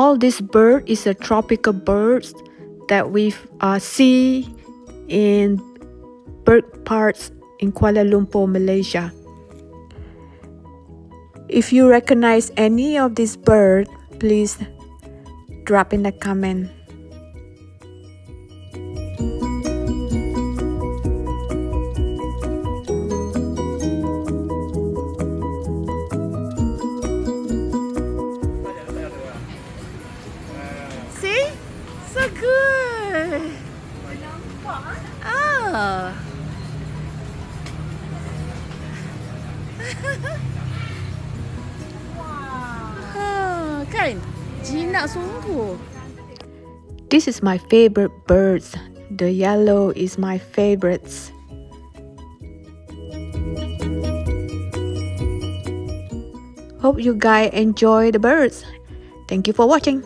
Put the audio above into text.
All this bird is a tropical birds that we see in bird parks in Kuala Lumpur, Malaysia. If you recognize any of these birds, please drop in the comment. See? So good! Oh! Oh, kan? Jinak sungguh. This is my favorite birds. The yellow is my favorites. Hope you guys enjoy the birds. Thank you for watching.